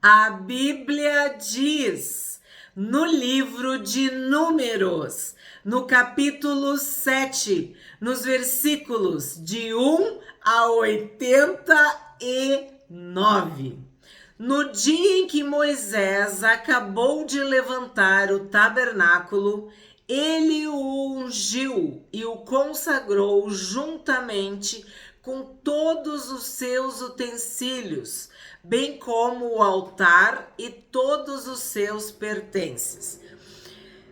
A Bíblia diz no livro de Números, no capítulo 7, nos versículos de 1 a 89. No dia em que Moisés acabou de levantar o tabernáculo, ele o ungiu e o consagrou juntamente com todos os seus utensílios, bem como o altar e todos os seus pertences.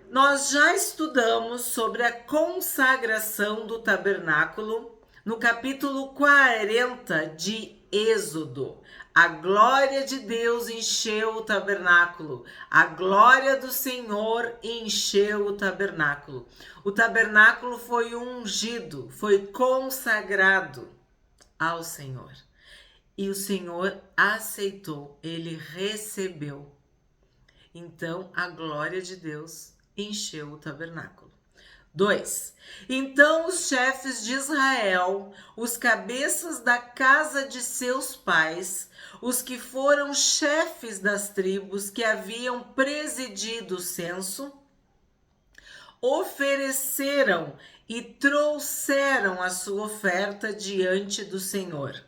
Nós já estudamos sobre a consagração do tabernáculo no capítulo 40 de Êxodo. A glória de Deus encheu o tabernáculo. A glória do Senhor encheu o tabernáculo. O tabernáculo foi ungido, foi consagrado ao Senhor. E o Senhor aceitou, ele recebeu. Então, a glória de Deus encheu o tabernáculo. 2. Então os chefes de Israel, os cabeças da casa de seus pais, os que foram chefes das tribos que haviam presidido o censo, ofereceram e trouxeram a sua oferta diante do Senhor.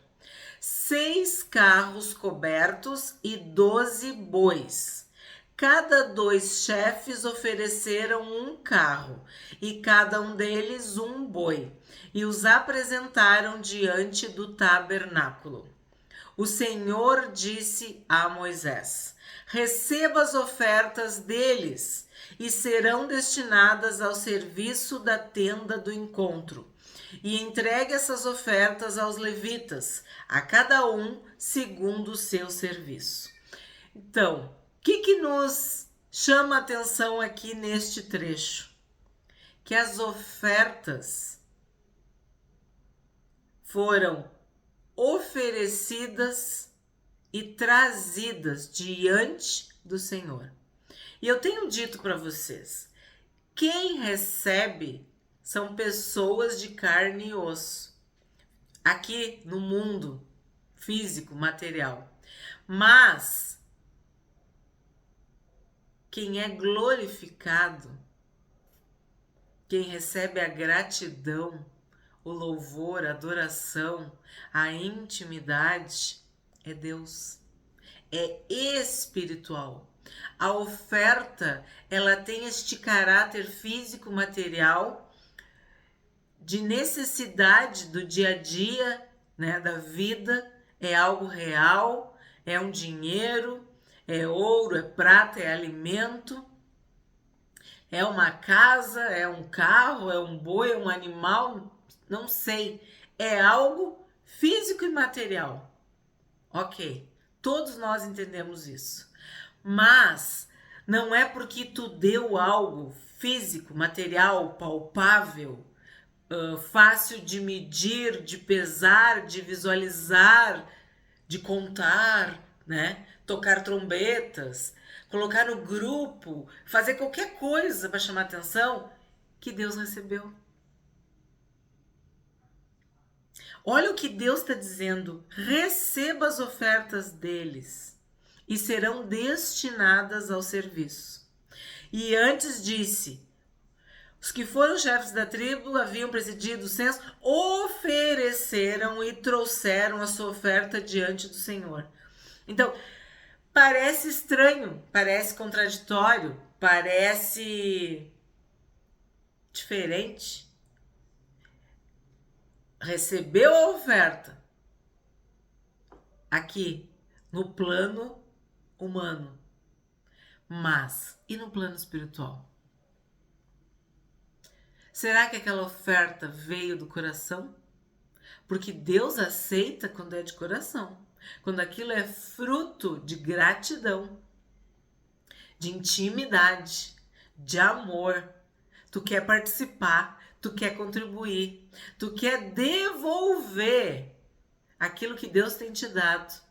6 carros cobertos e 12 bois. Cada 2 chefes ofereceram um carro, e cada um deles um boi, e os apresentaram diante do tabernáculo. O Senhor disse a Moisés: receba as ofertas deles, e serão destinadas ao serviço da tenda do encontro. E entregue essas ofertas aos levitas, a cada um segundo o seu serviço. Então, o que nos chama a atenção aqui neste trecho? Que as ofertas foram oferecidas e trazidas diante do Senhor. E eu tenho dito para vocês, quem recebe são pessoas de carne e osso, aqui no mundo físico, material. Mas quem é glorificado, quem recebe a gratidão, o louvor, a adoração, a intimidade, é Deus. É espiritual. A oferta, ela tem este caráter físico, material, de necessidade do dia a dia, né, da vida, é algo real, é um dinheiro, é ouro, é prata, é alimento, é uma casa, é um carro, é um boi, é um animal, não sei, é algo físico e material. Ok, todos nós entendemos isso, mas não é porque tu deu algo físico, material, palpável, fácil de medir, de pesar, de visualizar, de contar, né? Tocar trombetas, colocar no grupo, fazer qualquer coisa para chamar atenção, que Deus recebeu. Olha o que Deus está dizendo: receba as ofertas deles e serão destinadas ao serviço. E antes disse: os que foram chefes da tribo haviam presidido o censo, ofereceram e trouxeram a sua oferta diante do Senhor. Então, parece estranho, parece contraditório, parece diferente. Recebeu a oferta aqui no plano humano, mas e no plano espiritual? Será que aquela oferta veio do coração? Porque Deus aceita quando é de coração, quando aquilo é fruto de gratidão, de intimidade, de amor. Tu quer participar, tu quer contribuir, tu quer devolver aquilo que Deus tem te dado.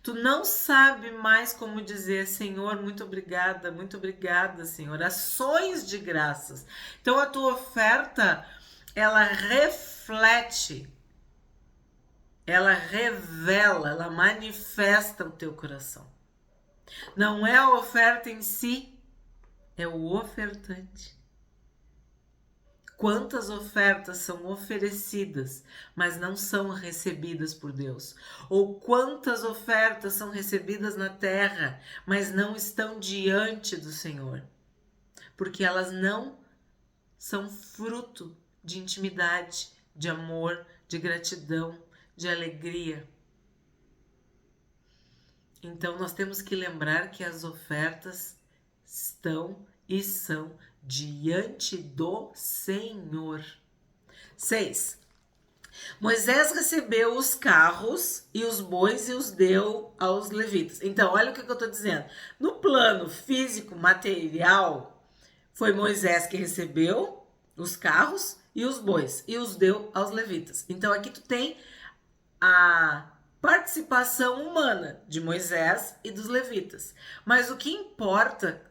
Tu não sabe mais como dizer: Senhor, muito obrigada, Senhor. Ações de graças. Então a tua oferta, ela reflete, ela revela, ela manifesta o teu coração. Não é a oferta em si, é o ofertante. Quantas ofertas são oferecidas, mas não são recebidas por Deus? Ou quantas ofertas são recebidas na terra, mas não estão diante do Senhor? Porque elas não são fruto de intimidade, de amor, de gratidão, de alegria. Então nós temos que lembrar que as ofertas estão e são diante do Senhor. 6. Moisés recebeu os carros e os bois e os deu aos levitas. Então, olha o que eu estou dizendo. No plano físico, material, foi Moisés que recebeu os carros e os bois e os deu aos levitas. Então, aqui tu tem a participação humana de Moisés e dos levitas. Mas o que importa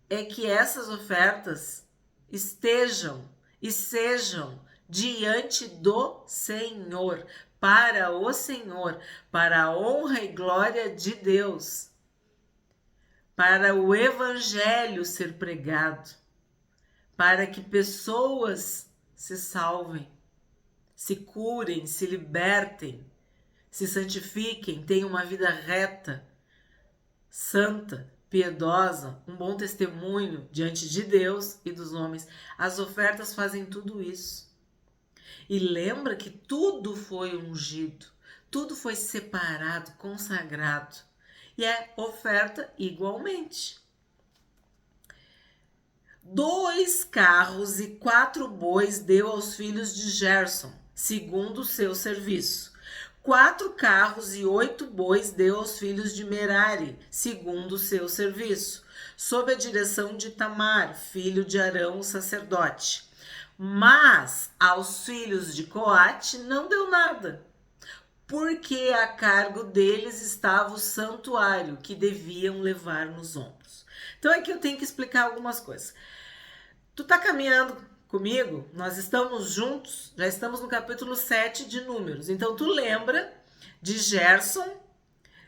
é que essas ofertas estejam e sejam diante do Senhor, para o Senhor, para a honra e glória de Deus, para o evangelho ser pregado, para que pessoas se salvem, se curem, se libertem, se santifiquem, tenham uma vida reta, santa, piedosa, um bom testemunho diante de Deus e dos homens. As ofertas fazem tudo isso. E lembra que tudo foi ungido, tudo foi separado, consagrado. E é oferta igualmente. 2 carros e 4 bois deu aos filhos de Gerson, segundo o seu serviço. 4 carros e 8 bois deu aos filhos de Merari, segundo o seu serviço, sob a direção de Tamar, filho de Arão, o sacerdote. Mas aos filhos de Coate não deu nada, porque a cargo deles estava o santuário que deviam levar nos ombros. Então aqui eu tenho que explicar algumas coisas. Tu tá caminhando comigo? Nós estamos juntos, já estamos no capítulo 7 de Números. Então tu lembra de Gerson,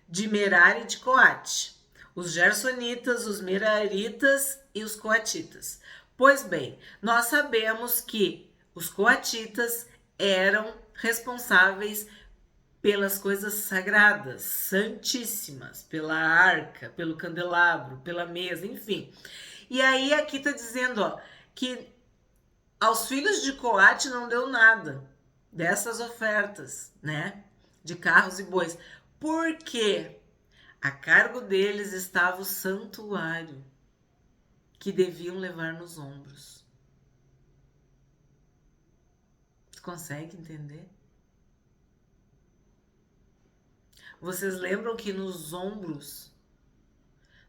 de Merari e de Coate. Os gersonitas, os meraritas e os coatitas. Pois bem, nós sabemos que os coatitas eram responsáveis pelas coisas sagradas, santíssimas, pela arca, pelo candelabro, pela mesa, enfim. E aí aqui tá dizendo, ó, que aos filhos de Coate não deu nada dessas ofertas, né? De carros e bois. Por quê? A cargo deles estava o santuário que deviam levar nos ombros. Você consegue entender? Vocês lembram que nos ombros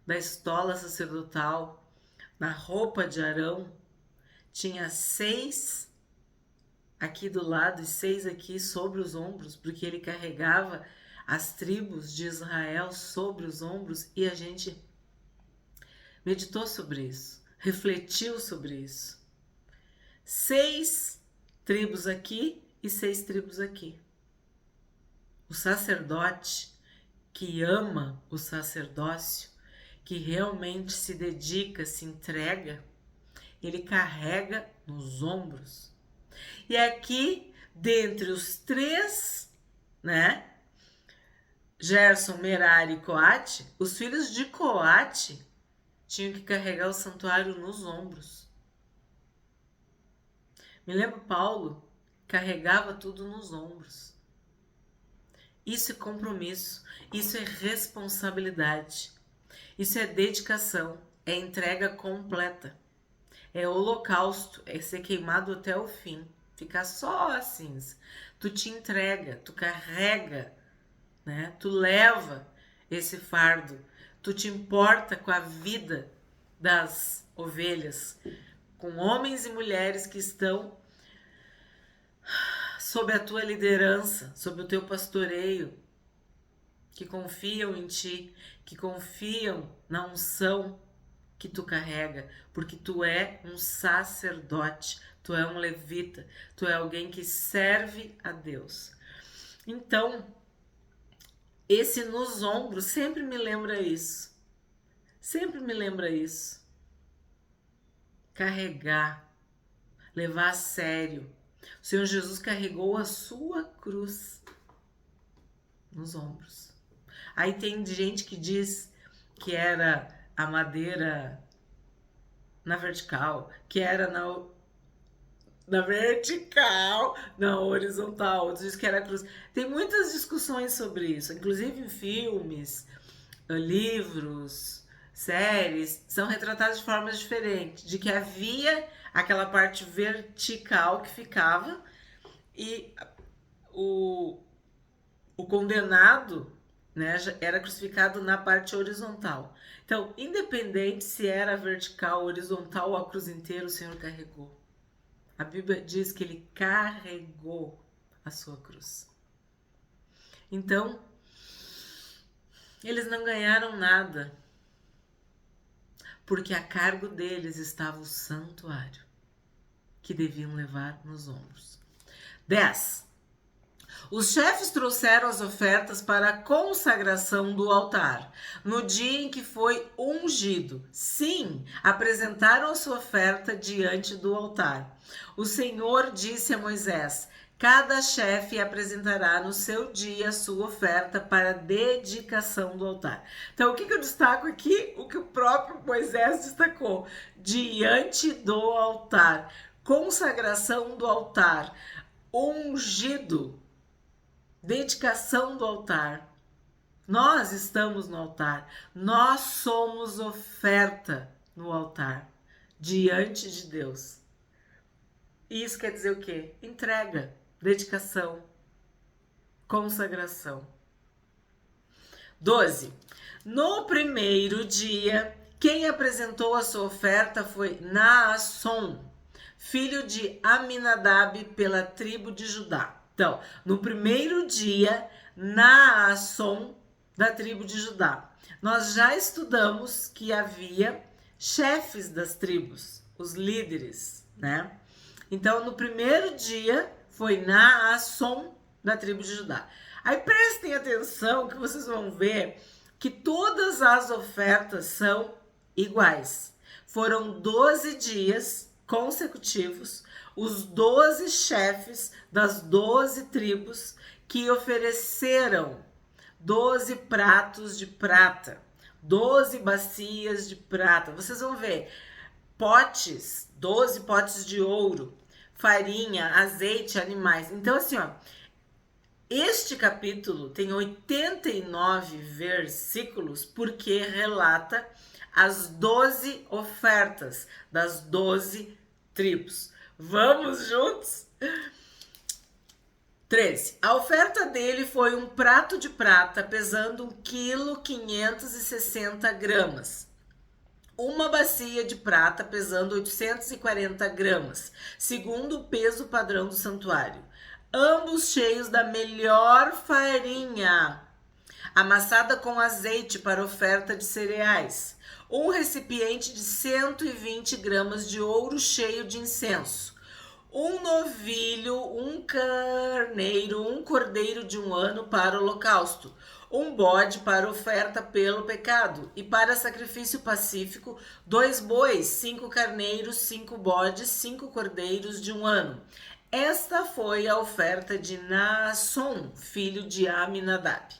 da estola sacerdotal, na roupa de Arão, tinha 6 aqui do lado e 6 aqui sobre os ombros, porque ele carregava as tribos de Israel sobre os ombros, e a gente meditou sobre isso, refletiu sobre isso. 6 tribos aqui e 6 tribos aqui. O sacerdote que ama o sacerdócio, que realmente se dedica, se entrega, ele carrega nos ombros. E aqui, dentre os 3, né? Gerson, Merari e Coate, os filhos de Coate tinham que carregar o santuário nos ombros. Me lembro, Paulo carregava tudo nos ombros. Isso é compromisso, isso é responsabilidade, isso é dedicação, é entrega completa, é holocausto, é ser queimado até o fim, ficar só a cinza. Tu te entrega, tu carrega, né? Tu leva esse fardo, tu te importa com a vida das ovelhas, com homens e mulheres que estão sob a tua liderança, sob o teu pastoreio, que confiam em ti, que confiam na unção que tu carrega, porque tu é um sacerdote, tu é um levita, tu é alguém que serve a Deus. Então, esse nos ombros sempre me lembra isso. sempre me lembra isso. Carregar, levar a sério. O Senhor Jesus carregou a sua cruz nos ombros. Aí tem gente que diz que era a madeira na vertical, que era na vertical, na horizontal, outros dizem que era a cruz. Tem muitas discussões sobre isso, inclusive em filmes, livros, séries, são retratados de formas diferentes, de que havia aquela parte vertical que ficava e o condenado, né, era crucificado na parte horizontal. Então, independente se era vertical, horizontal ou a cruz inteira, o Senhor carregou. A Bíblia diz que ele carregou a sua cruz. Então, eles não ganharam nada, porque a cargo deles estava o santuário, que deviam levar nos ombros. 10. Os chefes trouxeram as ofertas para a consagração do altar, no dia em que foi ungido. Sim, apresentaram a sua oferta diante do altar. O Senhor disse a Moisés: cada chefe apresentará no seu dia a sua oferta para a dedicação do altar. Então, o que eu destaco aqui? O que o próprio Moisés destacou: diante do altar, consagração do altar, ungido. Dedicação do altar. Nós estamos no altar. Nós somos oferta no altar, diante de Deus. E isso quer dizer o quê? Entrega, dedicação, consagração. 12. No primeiro dia, quem apresentou a sua oferta foi Naasson, filho de Aminadab, pela tribo de Judá. Então, no primeiro dia, Naasson, da tribo de Judá. Nós já estudamos que havia chefes das tribos, os líderes, né? Então, no primeiro dia, foi Naasson, da tribo de Judá. Aí prestem atenção que vocês vão ver que todas as ofertas são iguais. Foram 12 dias consecutivos, os 12 chefes das 12 tribos que ofereceram 12 pratos de prata, 12 bacias de prata. Vocês vão ver potes, 12 potes de ouro, farinha, azeite, animais. Então, assim, ó, este capítulo tem 89 versículos porque relata as 12 ofertas das 12 tribos. Vamos juntos? 13. A oferta dele foi um prato de prata pesando 1,560 kg. Uma bacia de prata pesando 840 gramas, segundo o peso padrão do santuário. Ambos cheios da melhor farinha, amassada com azeite para oferta de cereais. Um recipiente de 120 gramas de ouro cheio de incenso. Um novilho, um carneiro, um cordeiro de 1 ano para o holocausto. Um bode para oferta pelo pecado. E para sacrifício pacífico, 2 bois, 5 carneiros, 5 bodes, 5 cordeiros de 1 ano. Esta foi a oferta de Naasson, filho de Aminadab.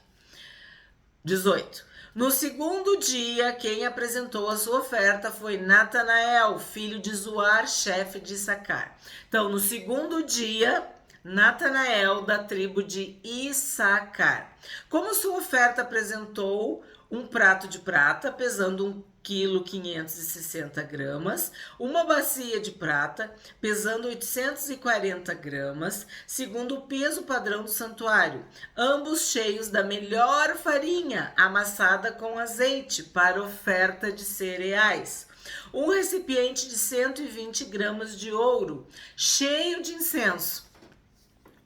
18. No segundo dia, quem apresentou a sua oferta foi Natanael, filho de Zuar, chefe de Issacar. Então, no segundo dia, Natanael, da tribo de Issacar. Como sua oferta apresentou um prato de prata, pesando 1,560 kg, uma bacia de prata, pesando 840 gramas, segundo o peso padrão do santuário, ambos cheios da melhor farinha, amassada com azeite, para oferta de cereais. Um recipiente de 120 gramas de ouro, cheio de incenso.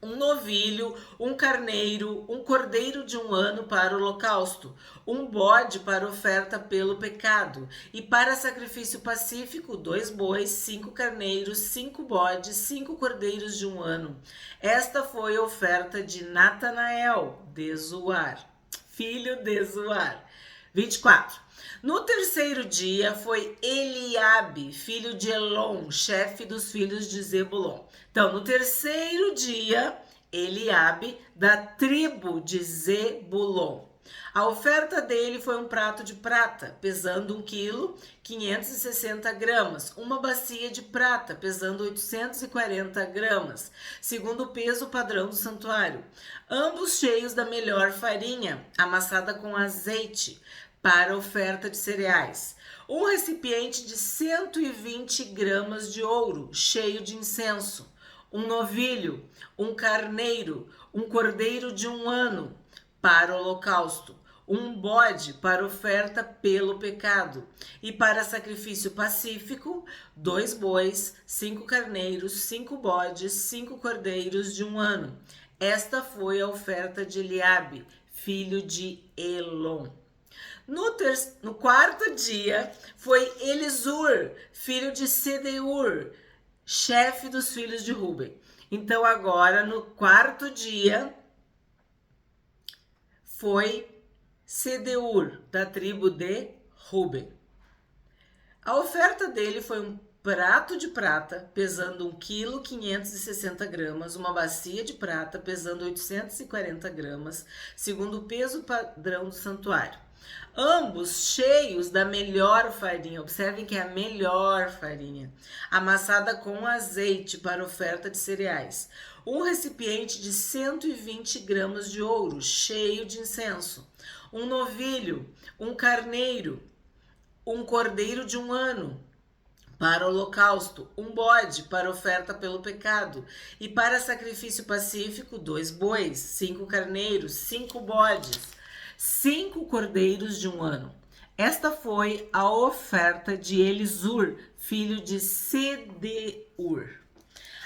Um novilho, um carneiro, um cordeiro de 1 ano para o holocausto, um bode para oferta pelo pecado, e para sacrifício pacífico, 2 bois, 5 carneiros, 5 bodes, 5 cordeiros de 1 ano. Esta foi a oferta de Natanael, de Zuar, filho de Zuar. 24. No terceiro dia foi Eliabe, filho de Elon, chefe dos filhos de Zebulon. Então, no terceiro dia, Eliabe, da tribo de Zebulon. A oferta dele foi um prato de prata, pesando 1 quilo, 560 gramas, uma bacia de prata, pesando 840 gramas, segundo o peso padrão do santuário, ambos cheios da melhor farinha, amassada com azeite, para oferta de cereais. Um recipiente de 120 gramas de ouro, cheio de incenso, um novilho, um carneiro, um cordeiro de 1 ano, para o holocausto, um bode para oferta pelo pecado, e para sacrifício pacífico, 2 bois, 5 carneiros, 5 bodes, 5 cordeiros de 1 ano. Esta foi a oferta de Eliabe, filho de Elon. No quarto dia foi Elisur, filho de Sedeur, chefe dos filhos de Ruben. Então agora no quarto dia foi Sedeur, da tribo de Ruben. A oferta dele foi um prato de prata, pesando 1 quilo 560 gramas, uma bacia de prata, pesando 840 gramas, segundo o peso padrão do santuário. Ambos cheios da melhor farinha, observem que é a melhor farinha, amassada com azeite para oferta de cereais. Um recipiente de 120 gramas de ouro, cheio de incenso. Um novilho, um carneiro, um cordeiro de 1 ano, para holocausto, um bode para oferta pelo pecado, e para sacrifício pacífico, 2 bois, 5 carneiros, 5 bodes, 5 cordeiros de 1 ano. Esta foi a oferta de Elisur, filho de Sedeur.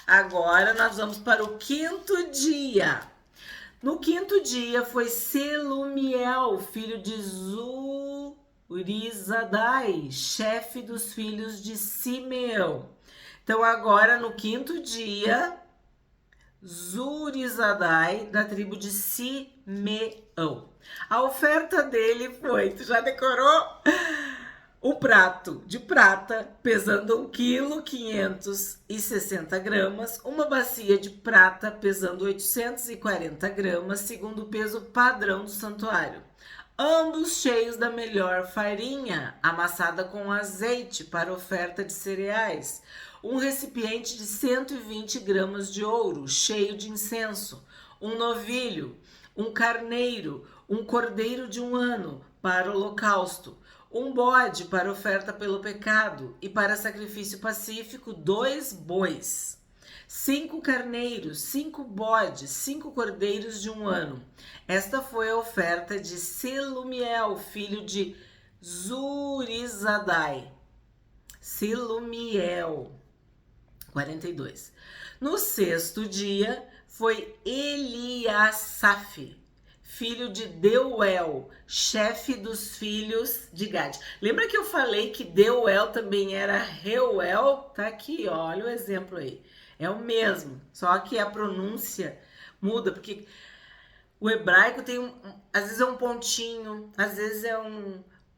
Agora nós vamos para o quinto dia. No quinto dia foi Selumiel, filho de Zurizadai, chefe dos filhos de Simeão. Então agora no quinto dia, Zurizadai, da tribo de Simeão. A oferta dele foi, tu já decorou? Um prato de prata, pesando 1 quilo 560 gramas, uma bacia de prata, pesando 840 gramas, segundo o peso padrão do santuário. Ambos cheios da melhor farinha, amassada com azeite para oferta de cereais. Um recipiente de 120 gramas de ouro, cheio de incenso. Um novilho, um carneiro, um cordeiro de 1 ano, para o holocausto. Um bode para oferta pelo pecado, e para sacrifício pacífico, 2 bois. 5 carneiros, 5 bodes, 5 cordeiros de 1 ano. Esta foi a oferta de Selumiel, filho de Zurizadai. Selumiel. 42. No sexto dia foi Eliasaf, filho de Deuel, chefe dos filhos de Gade. Lembra que eu falei que Deuel também era Reuel? Tá aqui, ó, olha o exemplo aí. É o mesmo, só que a pronúncia muda, porque o hebraico tem, às vezes é um pontinho, às vezes é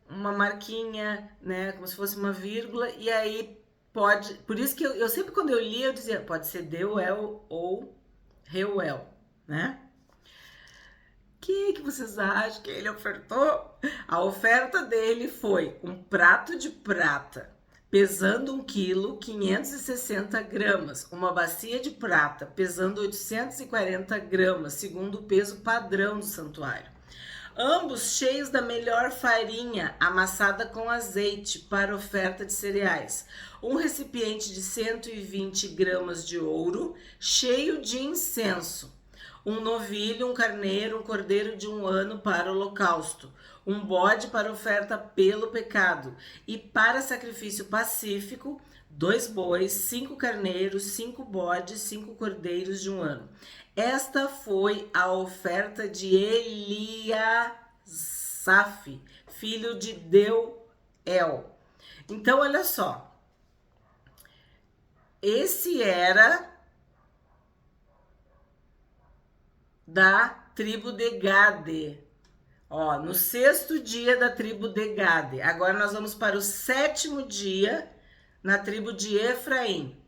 uma marquinha, né, como se fosse uma vírgula, e aí pode... Por isso que eu sempre, quando eu lia, eu dizia, pode ser Deuel ou Reuel, né? O que vocês acham que ele ofertou? A oferta dele foi um prato de prata, pesando 1 quilo 560 gramas, uma bacia de prata, pesando 840 gramas, segundo o peso padrão do santuário. Ambos cheios da melhor farinha, amassada com azeite, para oferta de cereais. Um recipiente de 120 gramas de ouro, cheio de incenso. Um novilho, um carneiro, um cordeiro de 1 ano para o holocausto, um bode para oferta pelo pecado, e para sacrifício pacífico, 2 bois, 5 carneiros, 5 bodes, 5 cordeiros de 1 ano. Esta foi a oferta de Eliasaf, filho de Deuel. Então, olha só. Esse era da tribo de Gade. Ó, no 6º dia da tribo de Gade. Agora nós vamos para o 7º dia na tribo de Efraim.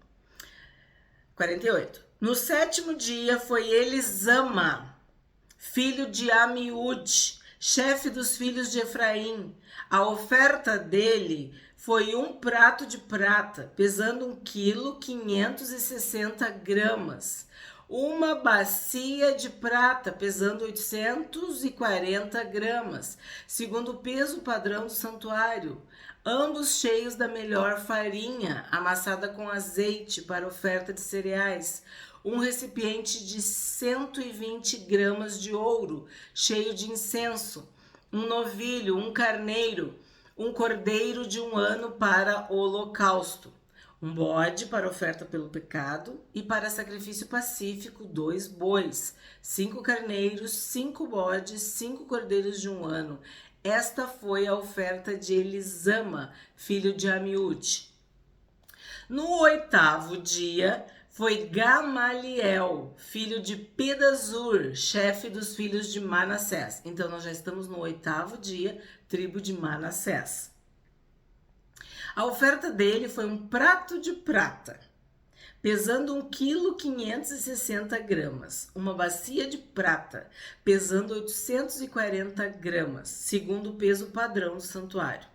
48. No 7º dia foi Elisama, filho de Amiúde, chefe dos filhos de Efraim. A oferta dele foi um prato de prata, pesando 1 quilo 560 gramas. Uma bacia de prata, pesando 840 gramas, segundo o peso padrão do santuário. Ambos cheios da melhor farinha, amassada com azeite para oferta de cereais. Um recipiente de 120 gramas de ouro, cheio de incenso. Um novilho, um carneiro, um cordeiro de 1 ano para o holocausto. Um bode para oferta pelo pecado e para sacrifício pacífico 2 bois, 5 carneiros, 5 bodes, 5 cordeiros de 1 ano. Esta foi a oferta de Elisama, filho de Amiúde. No 8º dia foi Gamaliel, filho de Pedazur, chefe dos filhos de Manassés. Então nós já estamos no 8º dia, tribo de Manassés. A oferta dele foi um prato de prata, pesando 1 quilo 560 gramas. Uma bacia de prata, pesando 840 gramas, segundo o peso padrão do santuário.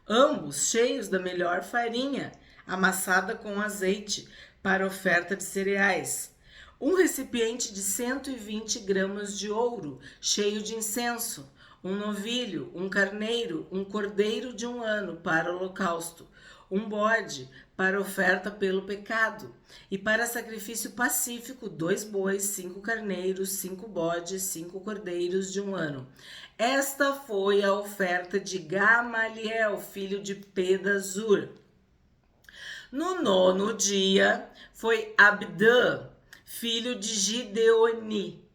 Ambos cheios da melhor farinha, amassada com azeite, para oferta de cereais. Um recipiente de 120 gramas de ouro, cheio de incenso. Um novilho, um carneiro, um cordeiro de 1 ano para o holocausto. Um bode para oferta pelo pecado. E para sacrifício pacífico, 2 bois, 5 carneiros, 5 bodes, 5 cordeiros de 1 ano. Esta foi a oferta de Gamaliel, filho de Pedazur. No 9º dia foi Abdã, filho de Gideoni,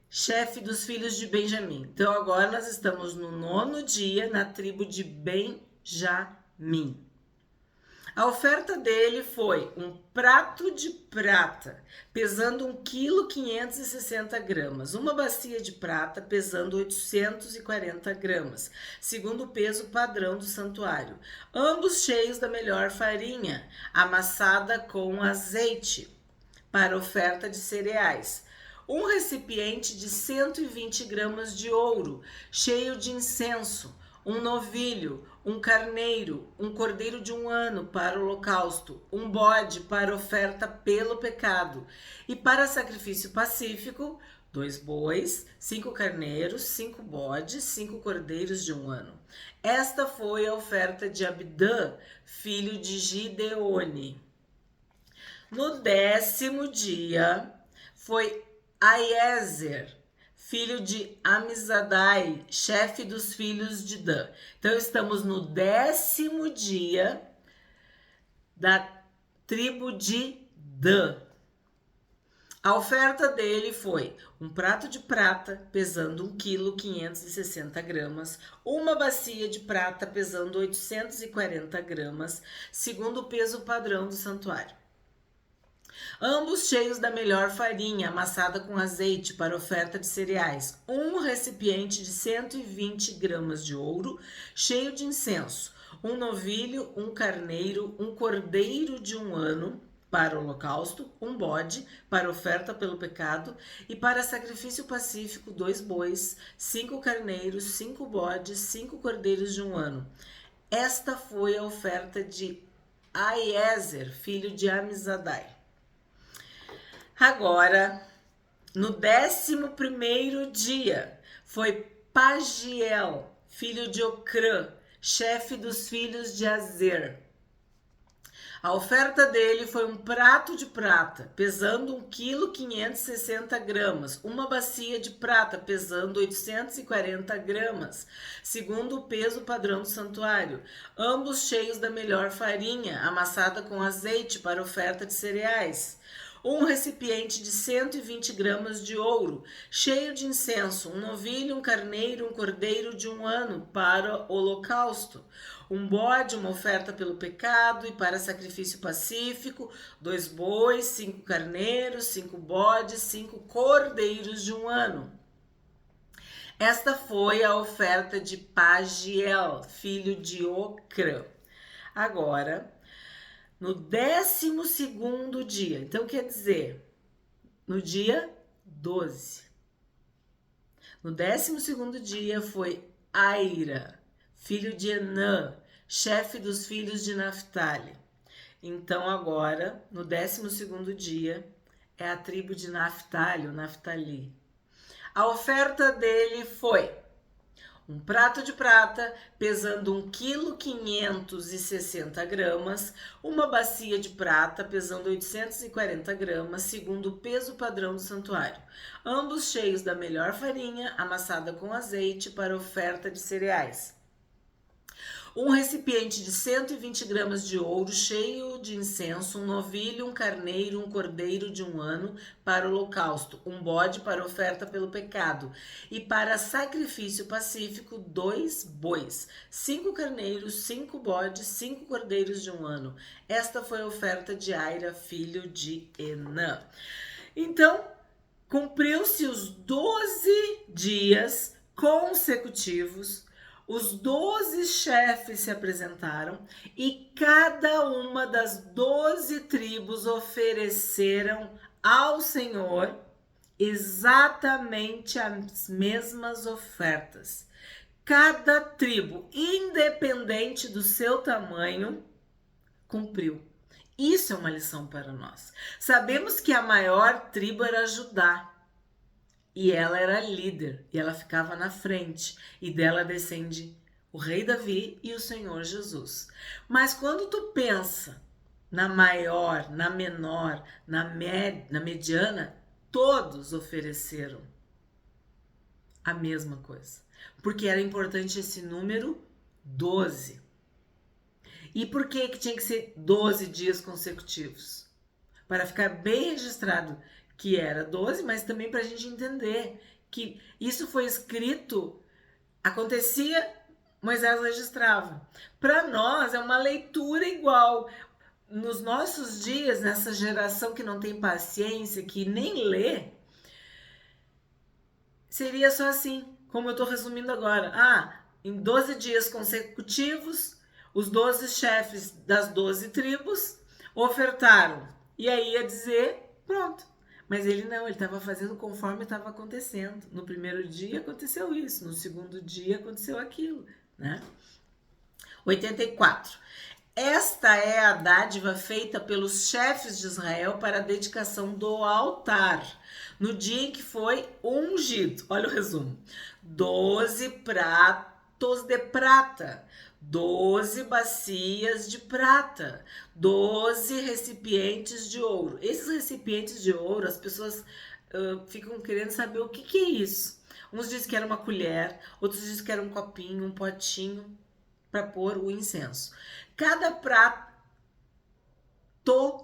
chefe dos filhos de Benjamim. Então agora nós estamos no 9º dia na tribo de Benjamim. A oferta dele foi um prato de prata, pesando 1 quilo 560 gramas. Uma bacia de prata, pesando 840 gramas, segundo o peso padrão do santuário. Ambos cheios da melhor farinha, amassada com azeite, para oferta de cereais. Um recipiente de 120 gramas de ouro, cheio de incenso. Um novilho, um carneiro, um cordeiro de 1 ano para o holocausto, um bode para oferta pelo pecado, e para sacrifício pacífico, 2 bois, 5 carneiros, 5 bodes, 5 cordeiros de 1 ano. Esta foi a oferta de Abdã, filho de Gideoni. No 10º dia foi Aiezer, filho de Amizadai, chefe dos filhos de Dan. Então, estamos no 10º dia da tribo de Dan. A oferta dele foi um prato de prata, pesando 1 quilo 560 gramas, uma bacia de prata, pesando 840 gramas, segundo o peso padrão do santuário. Ambos cheios da melhor farinha, amassada com azeite para oferta de cereais. Um recipiente de 120 gramas de ouro, cheio de incenso. Um novilho, um carneiro, um cordeiro de 1 ano para o holocausto, um bode para oferta pelo pecado e para sacrifício pacífico, 2 bois, 5 carneiros, 5 bodes, 5 cordeiros de 1 ano. Esta foi a oferta de Aiezer, filho de Amizadai. Agora, no 11º dia, foi Pagiel, filho de Ocrã, chefe dos filhos de Azer. A oferta dele foi um prato de prata, pesando 1 quilo 560 gramas, uma bacia de prata, pesando 840 gramas, segundo o peso padrão do santuário, ambos cheios da melhor farinha, amassada com azeite para oferta de cereais. Um recipiente de 120 gramas de ouro, cheio de incenso, um novilho, um carneiro, um cordeiro de 1 ano para o holocausto, um bode, uma oferta pelo pecado e para sacrifício pacífico, 2 bois, 5 carneiros, 5 bodes, 5 cordeiros de 1 ano. Esta foi a oferta de Pagiel, filho de Ocrã. Agora, no 12º dia, então quer dizer, no dia 12. No 12º dia foi Aira, filho de Enã, chefe dos filhos de Naphtali. Então agora, no 12º dia, é a tribo de Naphtali, o Naphtali. A oferta dele foi um prato de prata pesando 1,560 kg, uma bacia de prata pesando 840 gramas, segundo o peso padrão do santuário, ambos cheios da melhor farinha amassada com azeite para oferta de cereais. Um recipiente de 120 gramas de ouro cheio de incenso, um novilho, um carneiro, um cordeiro de 1 ano para o holocausto, um bode para oferta pelo pecado, e para sacrifício pacífico 2 bois, 5 carneiros, 5 bodes, 5 cordeiros de 1 ano. Esta foi a oferta de Aira, filho de Enã. Então, cumpriu-se os 12 dias consecutivos. Os 12 chefes se apresentaram e cada uma das 12 tribos ofereceram ao Senhor exatamente as mesmas ofertas. Cada tribo, independente do seu tamanho, cumpriu. Isso é uma lição para nós. Sabemos que a maior tribo era Judá. E ela era líder, e ela ficava na frente, e dela descende o rei Davi e o Senhor Jesus. Mas quando tu pensa na maior, na menor, na mediana, todos ofereceram a mesma coisa. Porque era importante esse número 12. E por que tinha que ser 12 dias consecutivos? Para ficar bem registrado que era 12, mas também para a gente entender que isso foi escrito, acontecia, Moisés registrava. Para nós é uma leitura igual. Nos nossos dias, nessa geração que não tem paciência, que nem lê, seria só assim, como eu estou resumindo agora. Em 12 dias consecutivos, os 12 chefes das 12 tribos ofertaram. E aí ia dizer, pronto. Mas ele não, ele estava fazendo conforme estava acontecendo. No primeiro dia aconteceu isso, no segundo dia aconteceu aquilo, né? 84. Esta é a dádiva feita pelos chefes de Israel para a dedicação do altar, no dia em que foi ungido. Olha o resumo. 12 pratos de prata, 12 bacias de prata, 12 recipientes de ouro. Esses recipientes de ouro, as pessoas ficam querendo saber o que é isso. Uns dizem que era uma colher, outros dizem que era um copinho, um potinho para pôr o incenso. Cada prato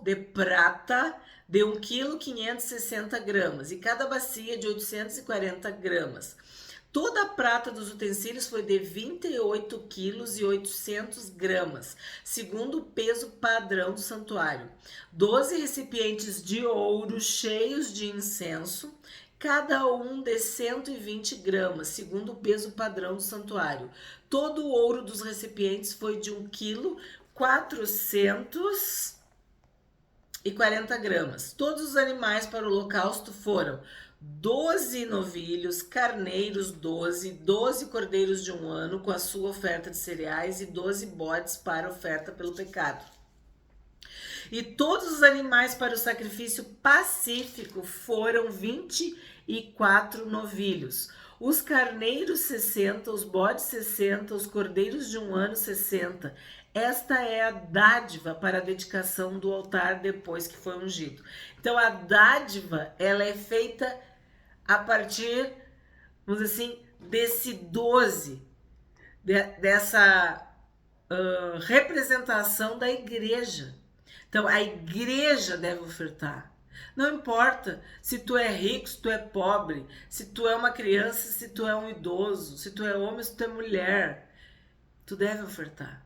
de prata de 1,560 kg e cada bacia de 840 gramas. Toda a prata dos utensílios foi de 28,8 kg, segundo o peso padrão do santuário. 12 recipientes de ouro cheios de incenso, cada um de 120 gramas, segundo o peso padrão do santuário. Todo o ouro dos recipientes foi de 1,440 kg. Todos os animais para o holocausto foram 12 novilhos, carneiros 12, 12 cordeiros de 1 ano com a sua oferta de cereais e 12 bodes para oferta pelo pecado. E todos os animais para o sacrifício pacífico foram 24 novilhos. Os carneiros 60, os bodes 60, os cordeiros de 1 ano 60. Esta é a dádiva para a dedicação do altar depois que foi ungido. Então a dádiva, ela é feita a partir, vamos dizer assim, desse 12, dessa representação da igreja. Então a igreja deve ofertar. Não importa se tu é rico, se tu é pobre, se tu é uma criança, se tu é um idoso, se tu é homem, se tu é mulher, tu deve ofertar.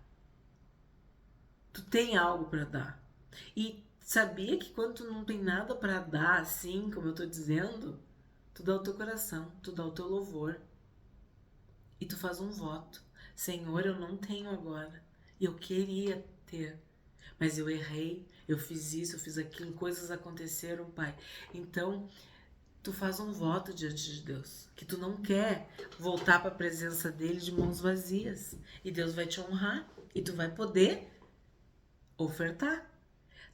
Tu tem algo para dar. E sabia que quando tu não tem nada para dar, assim, como eu tô dizendo, tu dá o teu coração, tu dá o teu louvor. E tu faz um voto. Senhor, eu não tenho agora. Eu queria ter. Mas eu errei, eu fiz isso, eu fiz aquilo, coisas aconteceram, Pai. Então, tu faz um voto diante de Deus, que tu não quer voltar para a presença dele de mãos vazias. E Deus vai te honrar e tu vai poder ofertar.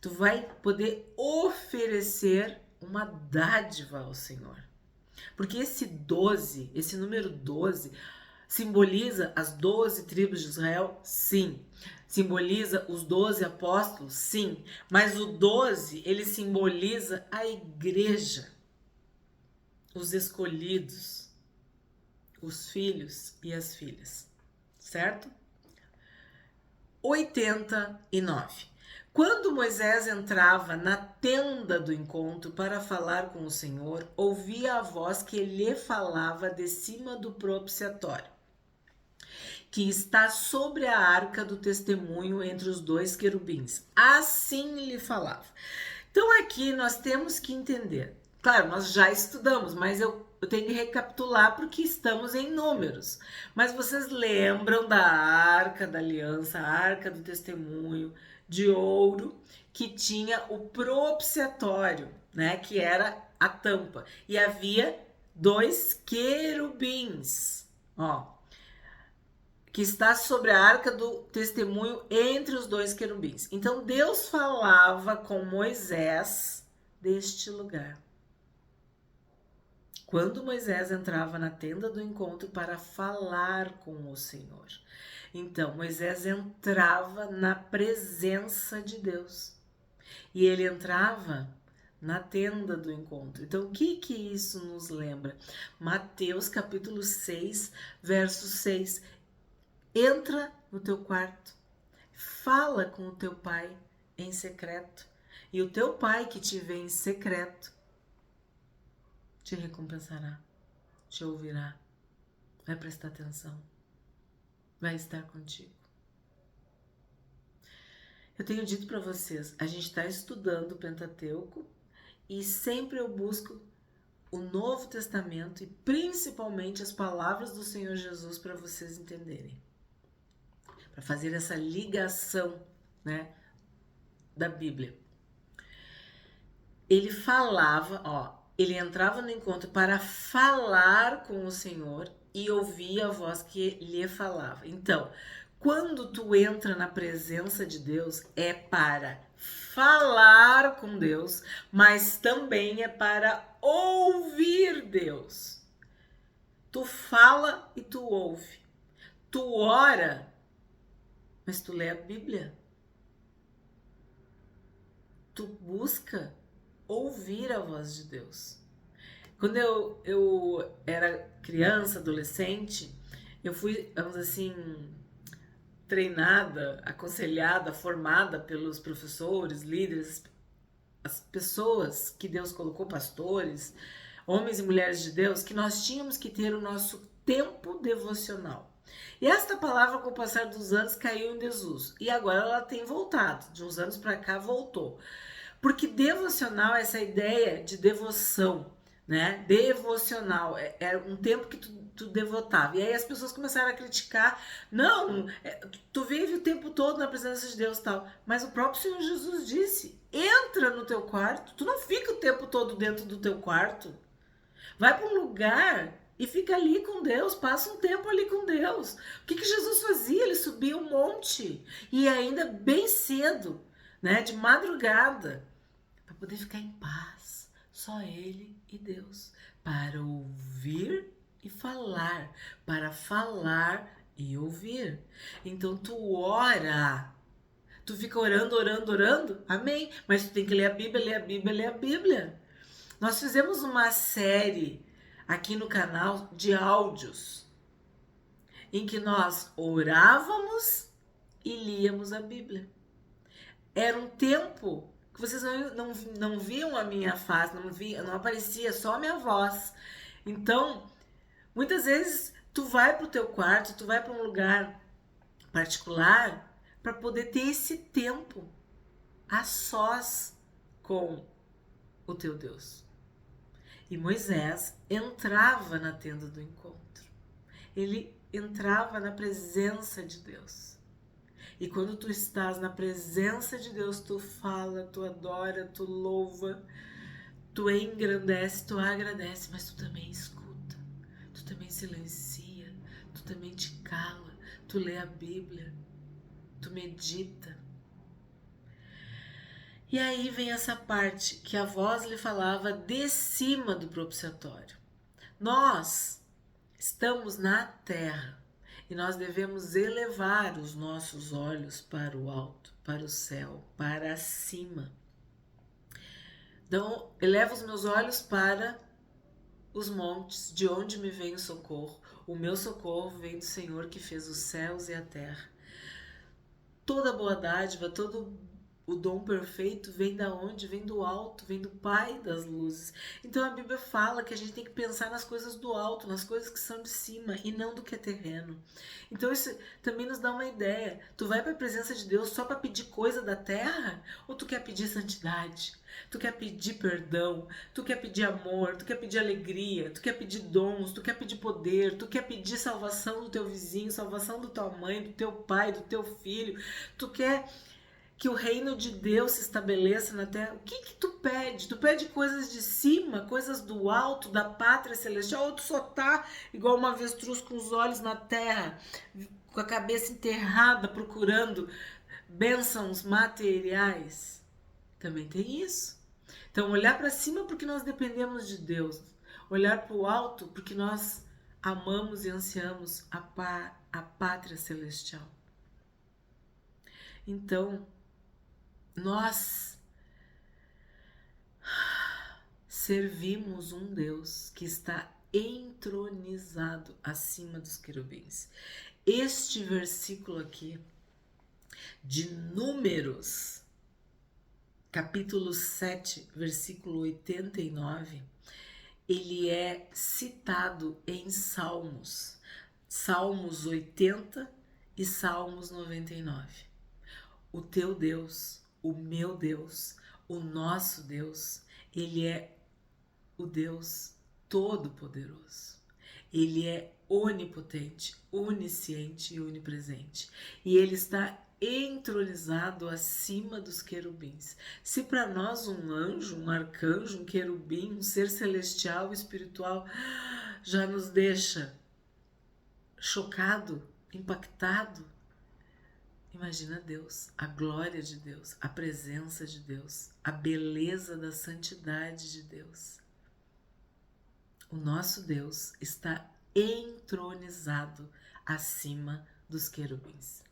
Tu vai poder oferecer uma dádiva ao Senhor. Porque esse 12, esse número 12, simboliza as 12 tribos de Israel? Sim. Simboliza os 12 apóstolos? Sim. Mas o 12, ele simboliza a igreja, os escolhidos, os filhos e as filhas. Certo? 89. Quando Moisés entrava na tenda do encontro para falar com o Senhor, ouvia a voz que lhe falava de cima do propiciatório, que está sobre a arca do testemunho entre os dois querubins. Assim lhe falava. Então aqui nós temos que entender. Claro, nós já estudamos, mas eu tenho que recapitular porque estamos em números. Mas vocês lembram da arca da aliança, a arca do testemunho de ouro, que tinha o propiciatório, né, que era a tampa. E havia 2 querubins, ó, que está sobre a arca do testemunho entre os 2 querubins. Então Deus falava com Moisés deste lugar. Quando Moisés entrava na tenda do encontro para falar com o Senhor. Então, Moisés entrava na presença de Deus. E ele entrava na tenda do encontro. Então, o que isso nos lembra? Mateus capítulo 6, verso 6. Entra no teu quarto, fala com o teu pai em secreto. E o teu pai que te vê em secreto te recompensará, te ouvirá, vai prestar atenção, vai estar contigo. Eu tenho dito para vocês, a gente está estudando o Pentateuco e sempre eu busco o Novo Testamento e principalmente as palavras do Senhor Jesus para vocês entenderem, para fazer essa ligação, né, da Bíblia. Ele falava, ó, ele entrava no encontro para falar com o Senhor e ouvia a voz que lhe falava. Então, quando tu entra na presença de Deus, é para falar com Deus, mas também é para ouvir Deus. Tu fala e tu ouve. Tu ora, mas tu lê a Bíblia. Tu busca ouvir a voz de Deus. Quando eu era criança, adolescente, eu fui, vamos assim, treinada, aconselhada, formada pelos professores, líderes, as pessoas que Deus colocou, pastores, homens e mulheres de Deus, que nós tínhamos que ter o nosso tempo devocional. E esta palavra, com o passar dos anos, caiu em desuso. E agora ela tem voltado. De uns anos para cá, voltou. Porque devocional é essa ideia de devoção, né? Devocional é um tempo que tu devotava. E aí as pessoas começaram a criticar. Não, tu vive o tempo todo na presença de Deus e tal. Mas o próprio Senhor Jesus disse, entra no teu quarto. Tu não fica o tempo todo dentro do teu quarto. Vai para um lugar e fica ali com Deus. Passa um tempo ali com Deus. O que Jesus fazia? Ele subia um monte. E ainda bem cedo, né? De madrugada. Para poder ficar em paz, só ele e Deus, para ouvir e falar, para falar e ouvir. Então tu ora, tu fica orando, amém, mas tu tem que ler a Bíblia, ler a Bíblia, ler a Bíblia. Nós fizemos uma série aqui no canal de áudios, em que nós orávamos e líamos a Bíblia. Era um tempo que vocês não viam a minha face, não aparecia só a minha voz. Então, muitas vezes tu vai para o teu quarto, tu vai para um lugar particular para poder ter esse tempo a sós com o teu Deus. E Moisés entrava na tenda do encontro. Ele entrava na presença de Deus. E quando tu estás na presença de Deus, tu fala, tu adora, tu louva, tu engrandece, tu agradece, mas tu também escuta, tu também silencia, tu também te cala, tu lê a Bíblia, tu medita. E aí vem essa parte que a voz lhe falava de cima do propiciatório. Nós estamos na terra e nós devemos elevar os nossos olhos para o alto, para o céu, para cima. Então, elevo os meus olhos para os montes, de onde me vem o socorro. O meu socorro vem do Senhor que fez os céus e a terra. Toda boa dádiva, todo o dom perfeito vem da onde? Vem do alto, vem do Pai das luzes. Então a Bíblia fala que a gente tem que pensar nas coisas do alto, nas coisas que são de cima e não do que é terreno. Então isso também nos dá uma ideia. Tu vai para a presença de Deus só para pedir coisa da terra? Ou tu quer pedir santidade? Tu quer pedir perdão? Tu quer pedir amor? Tu quer pedir alegria? Tu quer pedir dons? Tu quer pedir poder? Tu quer pedir salvação do teu vizinho, salvação da tua mãe, do teu pai, do teu filho? Tu quer que o reino de Deus se estabeleça na terra? O que tu pede? Tu pede coisas de cima, coisas do alto, da pátria celestial, ou tu só tá igual uma avestruz com os olhos na terra, com a cabeça enterrada, procurando bênçãos materiais? Também tem isso. Então, olhar para cima porque nós dependemos de Deus. Olhar para o alto porque nós amamos e ansiamos a pátria celestial. Então, nós servimos um Deus que está entronizado acima dos querubins. Este versículo aqui de Números, capítulo 7, versículo 89, ele é citado em Salmos, Salmos 80 e Salmos 99. O teu Deus, o meu Deus, o nosso Deus, ele é o Deus Todo-Poderoso. Ele é onipotente, onisciente e onipresente. E ele está entronizado acima dos querubins. Se para nós um anjo, um arcanjo, um querubim, um ser celestial, espiritual, já nos deixa chocado, impactado, imagina Deus, a glória de Deus, a presença de Deus, a beleza da santidade de Deus. O nosso Deus está entronizado acima dos querubins.